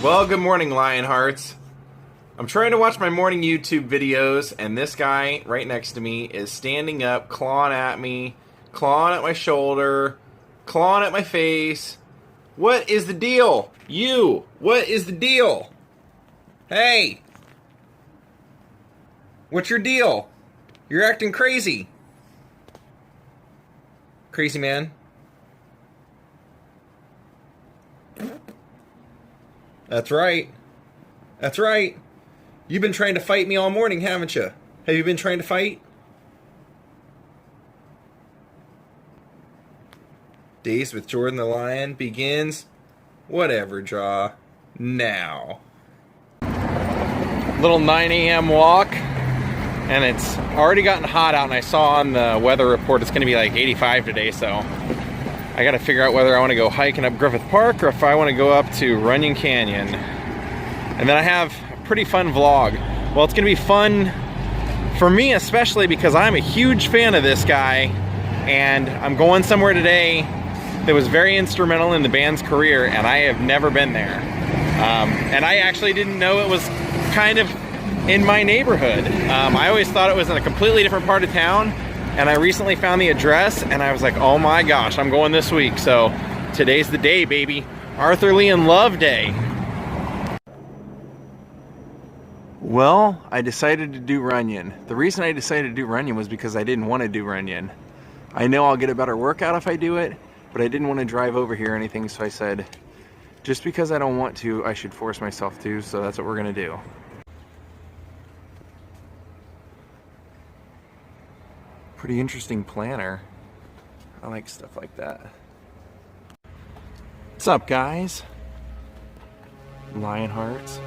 Well, good morning, Lionhearts. I'm trying to watch my morning YouTube videos, and this guy right next to me is standing up, clawing at me, clawing at my shoulder, clawing at my face. What is the deal? You! What is the deal? Hey! What's your deal? You're acting crazy. Crazy man. That's right. That's right. You've been trying to fight me all morning, haven't you? Have you been trying to fight? Daze with Jordan the Lion begins. Whatever, draw. Now. Little 9 a.m. walk. And it's already gotten hot out, and I saw on the weather report it's going to be like 85 today, so I got to figure out whether I want to go hiking up Griffith Park or if I want to go up to Runyon Canyon. And then I have a pretty fun vlog. Well, it's going to be fun for me especially because I'm a huge fan of this guy, and I'm going somewhere today that was very instrumental in the band's career, and I have never been there. And I actually didn't know it was kind of in my neighborhood. I always thought it was in a completely different part of town, and I recently found the address and I was like, oh my gosh, I'm going this week. So today's the day, baby. Arthur Lee and Love Day. Well, I decided to do Runyon. The reason I decided to do Runyon was because I didn't want to do Runyon. I know I'll get a better workout if I do it, but I didn't want to drive over here or anything, so I said, just because I don't want to, I should force myself to, so that's what we're gonna do. Pretty interesting planner. I like stuff like that. What's up, guys? Lionhearts.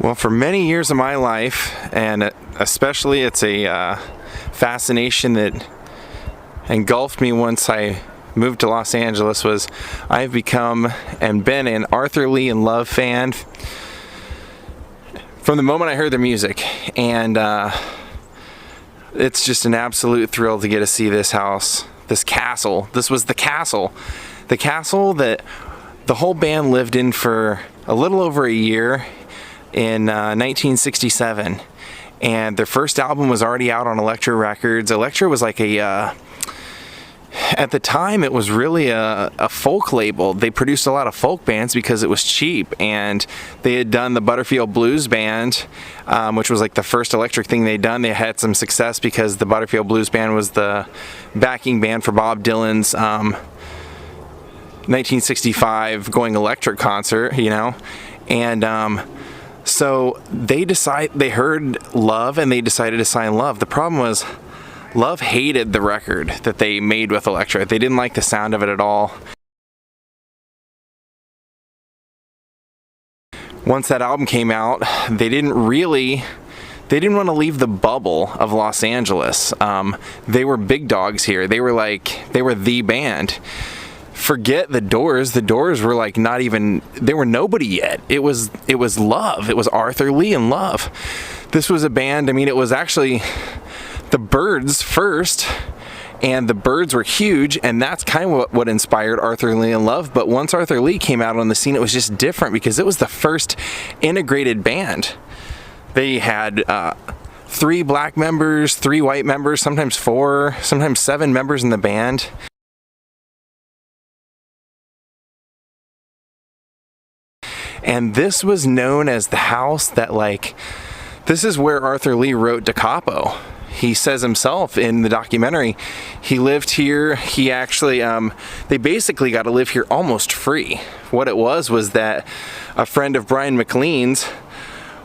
Well, for many years of my life, and especially it's a fascination that engulfed me once I moved to Los Angeles, was I've become and been an Arthur Lee and Love fan from the moment I heard their music. And it's just an absolute thrill to get to see this house, this castle. This was the castle that the whole band lived in for a little over a year in 1967, and their first album was already out on Elektra Records. Elektra was like at the time it was really a folk label. They produced a lot of folk bands because it was cheap, and they had done the Butterfield Blues Band, which was like the first electric thing they'd done. They had some success because the Butterfield Blues Band was the backing band for Bob Dylan's 1965 Going Electric concert, you know, and so they heard Love and they decided to sign Love. The problem was Love hated the record that they made with Elektra. They didn't like the sound of it at all. Once that album came out, they didn't want to leave the bubble of Los Angeles. They were big dogs here. They were the band. forget the Doors. The Doors were like not even, they were nobody yet. It was Love. It was Arthur Lee and Love. This was a band, I mean, it was actually the Byrds first, and the Byrds were huge, and that's kind of what inspired Arthur Lee and Love. But once Arthur Lee came out on the scene, it was just different because it was the first integrated band. They had 3 black members, 3 white members, sometimes 4, sometimes 7 members in the band. And this was known as the house that, like, this is where Arthur Lee wrote Da Capo. He says himself in the documentary, he lived here. He actually, they basically got to live here almost free. What it was that a friend of Brian McLean's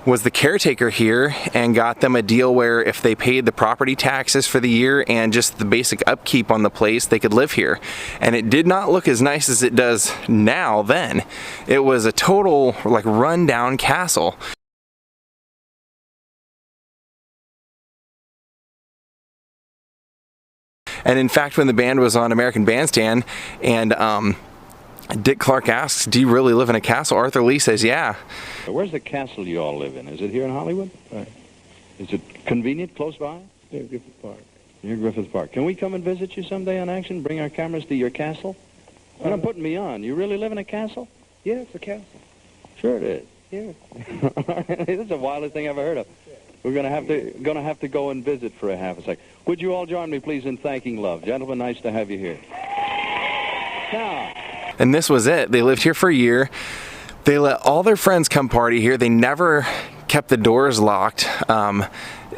was the caretaker here and got them a deal where if they paid the property taxes for the year and just the basic upkeep on the place, they could live here. And it did not look as nice as it does now then. It was a total, like, run-down castle. And in fact, when the band was on American Bandstand and Dick Clark asks, do you really live in a castle? Arthur Lee says, yeah. Where's the castle you all live in? Is it here in Hollywood? Right. Is it convenient, close by? Near Griffith Park. Near Griffith Park. Can we come and visit you someday on action? Bring our cameras to your castle? You're not putting me on. You really live in a castle? Yeah, it's a castle. Sure it is. Yeah. That's the wildest thing I've ever heard of. We're gonna have to go and visit for a half a second. Would you all join me, please, in thanking Love? Gentlemen, nice to have you here. Now. And this was it. They lived here for a year. They let all their friends come party here. They never kept the doors locked.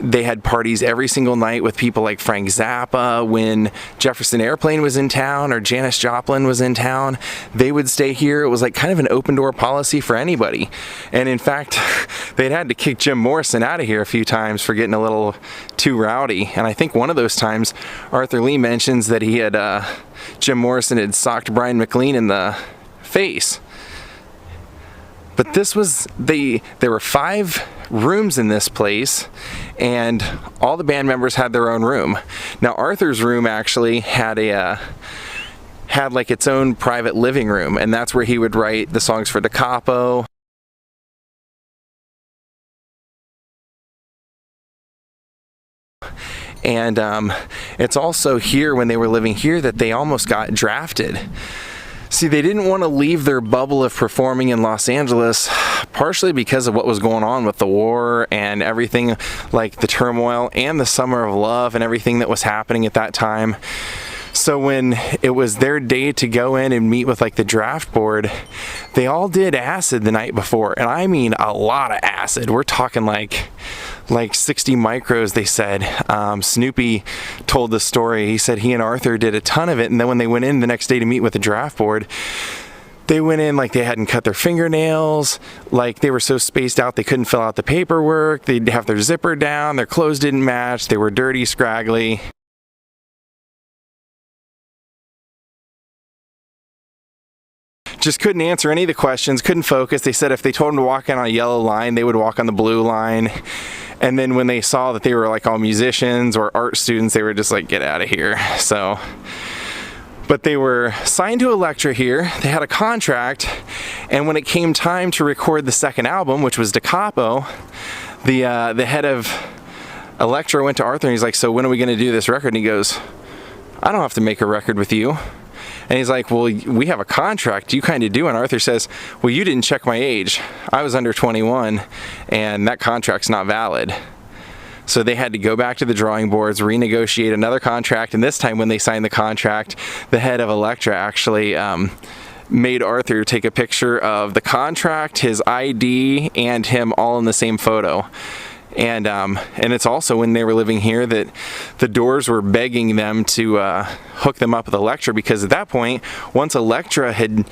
They had parties every single night with people like Frank Zappa. When Jefferson Airplane was in town or Janis Joplin was in town, they would stay here. It was like kind of an open door policy for anybody. And in fact, they'd had to kick Jim Morrison out of here a few times for getting a little too rowdy. And I think one of those times, Arthur Lee mentions that he had, Jim Morrison had socked Brian McLean in the face. But this was, there were 5 rooms in this place, and all the band members had their own room. Now Arthur's room actually had like its own private living room, and that's where he would write the songs for Da Capo. And it's also here, when they were living here, that they almost got drafted. See, they didn't want to leave their bubble of performing in Los Angeles, partially because of what was going on with the war and everything, like the turmoil and the Summer of Love and everything that was happening at that time. So when it was their day to go in and meet with like the draft board, they all did acid the night before. And I mean a lot of acid. We're talking like 60 micros, they said. Snoopy told the story. He said he and Arthur did a ton of it, and then when they went in the next day to meet with the draft board, they went in like they hadn't cut their fingernails, like they were so spaced out they couldn't fill out the paperwork, they'd have their zipper down, their clothes didn't match, they were dirty, scraggly. Just couldn't answer any of the questions, couldn't focus. They said if they told them to walk on a yellow line, they would walk on the blue line. And then when they saw that they were like all musicians or art students, they were just like, get out of here. So, but they were signed to Elektra here. They had a contract. And when it came time to record the second album, which was Da Capo, the head of Elektra went to Arthur and he's like, so when are we going to do this record? And he goes, I don't have to make a record with you. And he's like, well, we have a contract, you kind of do. And Arthur says, well, you didn't check my age. I was under 21, and that contract's not valid. So they had to go back to the drawing boards, renegotiate another contract, and this time when they signed the contract, the head of Elektra actually made Arthur take a picture of the contract, his ID, and him all in the same photo. And it's also when they were living here that the Doors were begging them to hook them up with Elektra, because at that point, once Elektra had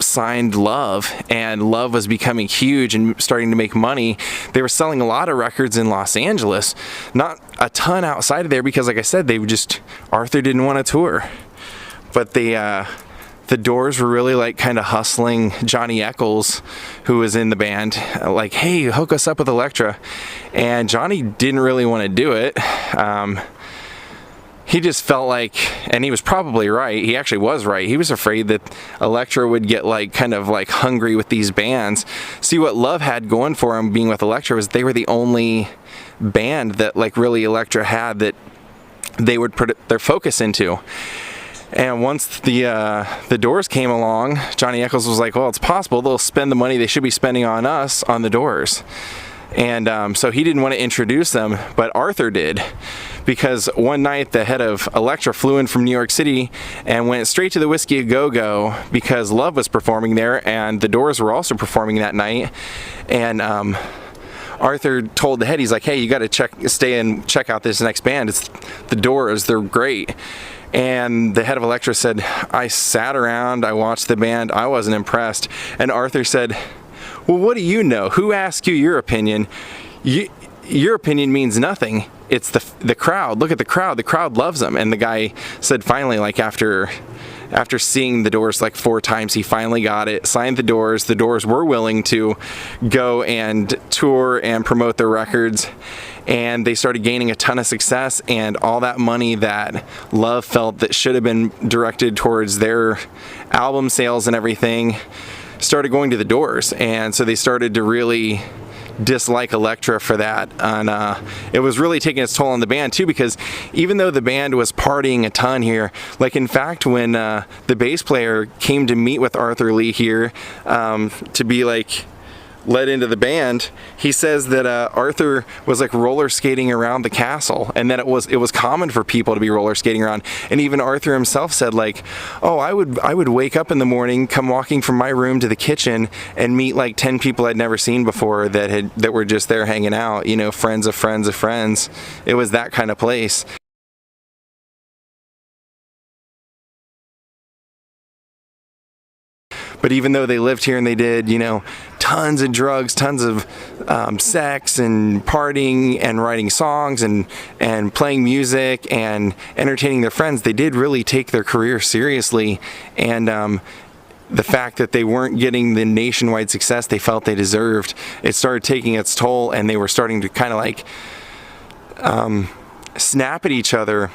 signed Love and Love was becoming huge and starting to make money, they were selling a lot of records in Los Angeles, not a ton outside of there, because like I said, Arthur didn't want to tour. But the Doors were really like kind of hustling Johnny Eccles, who was in the band, like, hey, hook us up with he just felt like, and he was probably right, he actually was right, he was afraid that Elektra would get like kind of like hungry with these bands. See, what Love had going for him being with Elektra was they were the only band that like really Elektra had that they would put their focus into. And once the Doors came along, Johnny Echols was like, well, it's possible they'll spend the money they should be spending on us on the Doors. And so he didn't want to introduce them, but Arthur did, because one night the head of Elektra flew in from New York City and went straight to the Whiskey A Go-Go because Love was performing there and the Doors were also performing that night. And Arthur told the head, he's like, hey, you got to stay and check out this next band. It's the Doors, they're great. And the head of Elektra said, I sat around, I watched the band, I wasn't impressed. And Arthur said, well, what do you know? Who asked you your opinion? Your opinion means nothing. It's the crowd. Look at the crowd. The crowd loves them. And the guy said finally, like after seeing the Doors like 4 times, he finally got it, signed the Doors. The Doors were willing to go and tour and promote their records. And they started gaining a ton of success, and all that money that Love felt that should have been directed towards their album sales and everything started going to the Doors. And so they started to really dislike Elektra for that, and it was really taking its toll on the band too, because even though the band was partying a ton here, like in fact when the bass player came to meet with Arthur Lee here to be like let into the band, he says that Arthur was like roller skating around the castle, and that it was common for people to be roller skating around. And even Arthur himself said like, oh, I would wake up in the morning, come walking from my room to the kitchen, and meet like 10 people I'd never seen before that were just there hanging out, you know, friends of friends of friends. It was that kind of place. But even though they lived here and they did, you know, tons of drugs, tons of sex and partying and writing songs and playing music and entertaining their friends, they did really take their career seriously. And the fact that they weren't getting the nationwide success they felt they deserved, it started taking its toll, and they were starting to kind of like snap at each other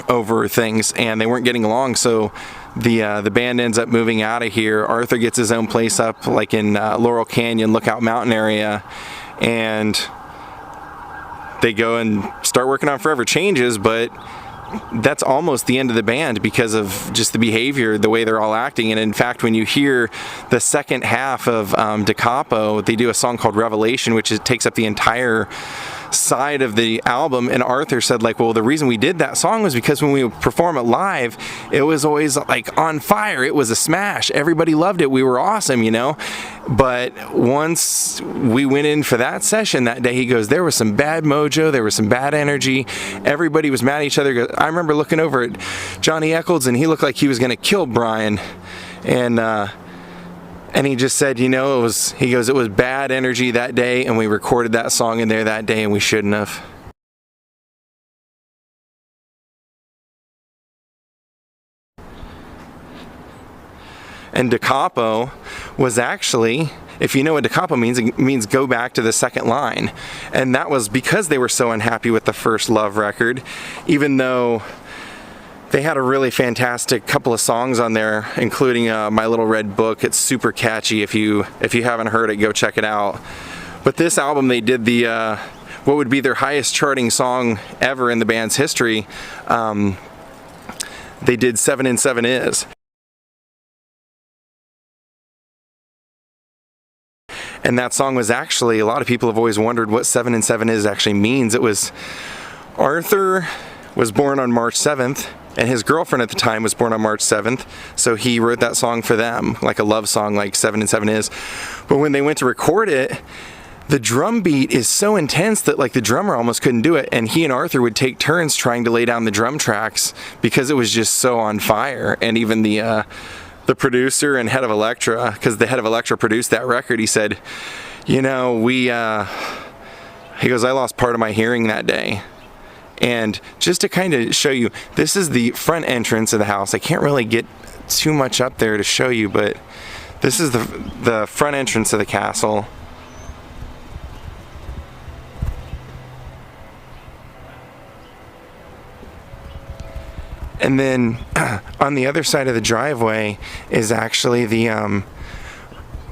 over things, and they weren't getting along. So the band ends up moving out of here. Arthur gets his own place up like in Laurel Canyon, Lookout Mountain area, and they go and start working on Forever Changes, but that's almost the end of the band because of just the behavior, the way they're all acting. And in fact, when you hear the second half of Da Capo, they do a song called Revelation, which takes up the entire side of the album. And Arthur said like, well, the reason we did that song was because when we would perform it live, it was always like on fire. It was a smash. Everybody loved it. We were awesome, you know. But once we went in for that session that day, he goes, there was some bad mojo, there was some bad energy, everybody was mad at each other. I remember looking over at Johnny Echols, and he looked like he was going to kill Brian. And he just said, you know, it was bad energy that day, and we recorded that song in there that day, and we shouldn't have. And Da Capo was actually, if you know what Da Capo means, it means go back to the second line. And that was because they were so unhappy with the first Love record, even though they had a really fantastic couple of songs on there, including My Little Red Book. It's super catchy. If you haven't heard it, go check it out. But this album, they did the what would be their highest charting song ever in the band's history. They did 7 and 7 Is. And that song was actually, a lot of people have always wondered what 7 and 7 Is actually means. It was, Arthur was born on March 7th, and his girlfriend at the time was born on March 7th, so he wrote that song for them, like a love song like 7 and 7 Is. But when they went to record it, the drum beat is so intense that like the drummer almost couldn't do it, and he and Arthur would take turns trying to lay down the drum tracks because it was just so on fire. And even the producer and head of Elektra, because the head of Elektra produced that record, he said, you know, he goes, I lost part of my hearing that day. And just to kind of show you, this is the front entrance of the house. I can't really get too much up there to show you, but this is the front entrance of the castle. And then on the other side of the driveway is actually the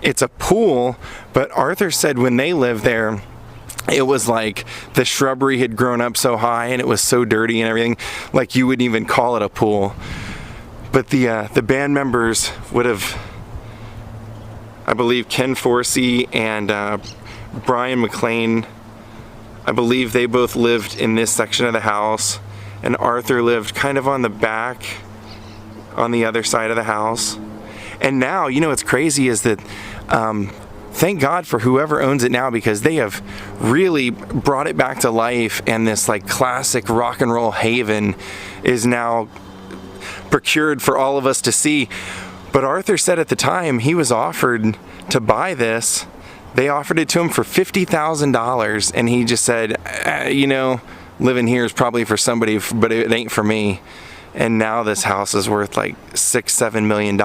it's a pool, but Arthur said when they lived there, it was like the shrubbery had grown up so high and it was so dirty and everything, like you wouldn't even call it a pool. But the band members would have, I believe Ken Forsey and Brian McLean, I believe they both lived in this section of the house, and Arthur lived kind of on the back, on the other side of the house. And now, you know what's crazy is that thank God for whoever owns it now, because they have really brought it back to life, and this like classic rock and roll haven is now procured for all of us to see. But Arthur said at the time he was offered to buy this, they offered it to him for $50,000, and he just said, you know, living here is probably for somebody, but it ain't for me. And now this house is worth like $6-7 million.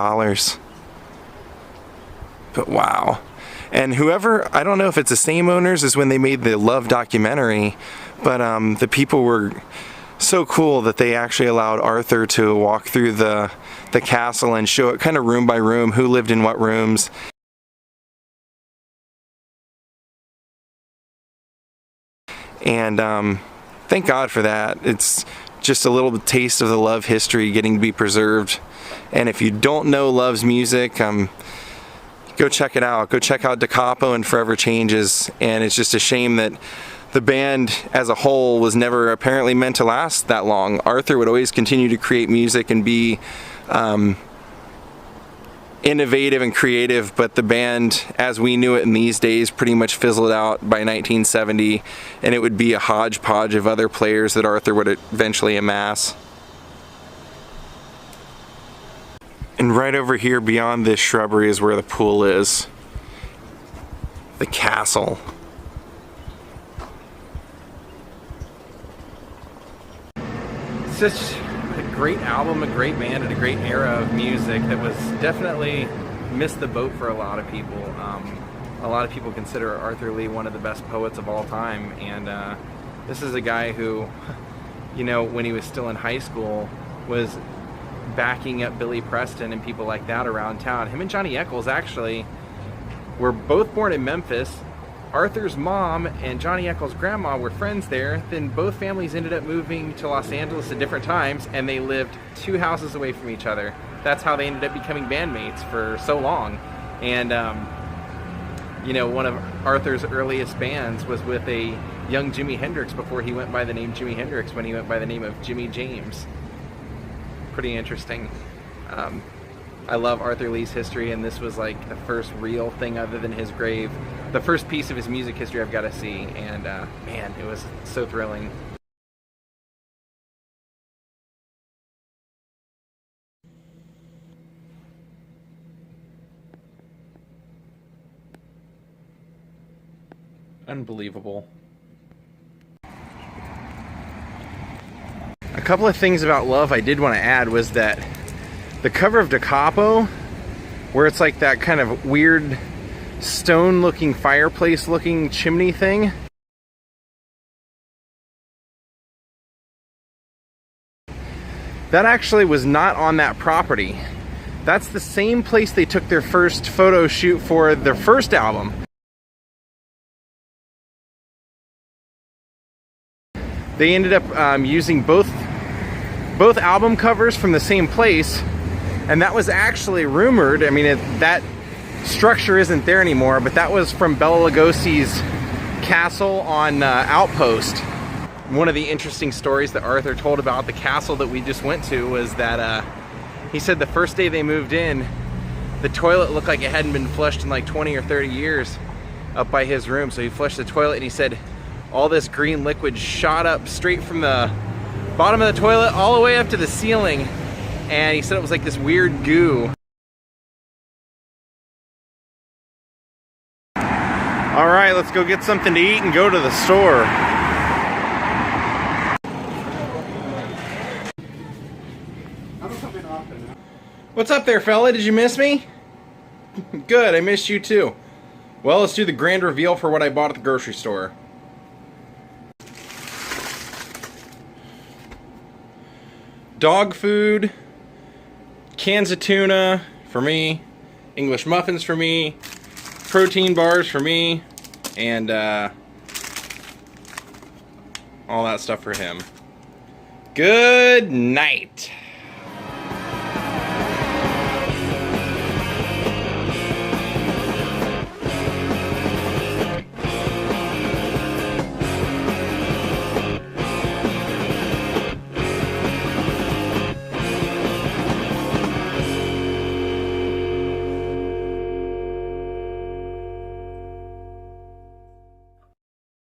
But wow. And whoever, I don't know if it's the same owners as when they made the Love documentary, but the people were so cool that they actually allowed Arthur to walk through the castle and show it kind of room by room, who lived in what rooms. And thank God for that. It's just a little taste of the Love history getting to be preserved. And if you don't know Love's music, go check it out. Go check out Capo and Forever Changes. And it's just a shame that the band as a whole was never apparently meant to last that long. Arthur would always continue to create music and be innovative and creative, but the band as we knew it in these days pretty much fizzled out by 1970, and it would be a hodgepodge of other players that Arthur would eventually amass. And right over here beyond this shrubbery is where the pool is. The castle. Such a great album, a great band, and a great era of music that was definitely missed the boat for a lot of people. A lot of people consider Arthur Lee one of the best poets of all time, and this is a guy who, you know, when he was still in high school, was backing up Billy Preston and people like that around town. Him and Johnny Eccles actually were both born in Memphis. Arthur's mom and Johnny Eccles' grandma were friends there. Then both families ended up moving to Los Angeles at different times, and they lived 2 houses away from each other. That's how they ended up becoming bandmates for so long. And you know, one of Arthur's earliest bands was with a young Jimi Hendrix before he went by the name Jimi Hendrix, when he went by the name of Jimmy James. Pretty interesting. I love Arthur Lee's history, and this was like the first real thing other than his grave, the first piece of his music history I've got to see, and man, it was so thrilling. Unbelievable. A couple of things about Love I did want to add was that the cover of Capo, where it's like that kind of weird stone looking fireplace looking chimney thing, that actually was not on that property. That's the same place they took their first photo shoot for their first album. They ended up using both album covers from the same place, and that was actually rumored. I mean, that structure isn't there anymore, but that was from Bela Lugosi's castle on Outpost. One of the interesting stories that Arthur told about the castle that we just went to was that he said the first day they moved in, the toilet looked like it hadn't been flushed in like 20 or 30 years up by his room. So he flushed the toilet, and he said all this green liquid shot up straight from the bottom of the toilet all the way up to the ceiling, and he said it was like this weird goo. All right, let's go get something to eat and go to the store. What's up there, fella? Did you miss me? Good, I missed you too. Well, let's do the grand reveal for what I bought at the grocery store. dog food, cans of tuna for me, English muffins for me, protein bars for me, and all that stuff for him. Good night.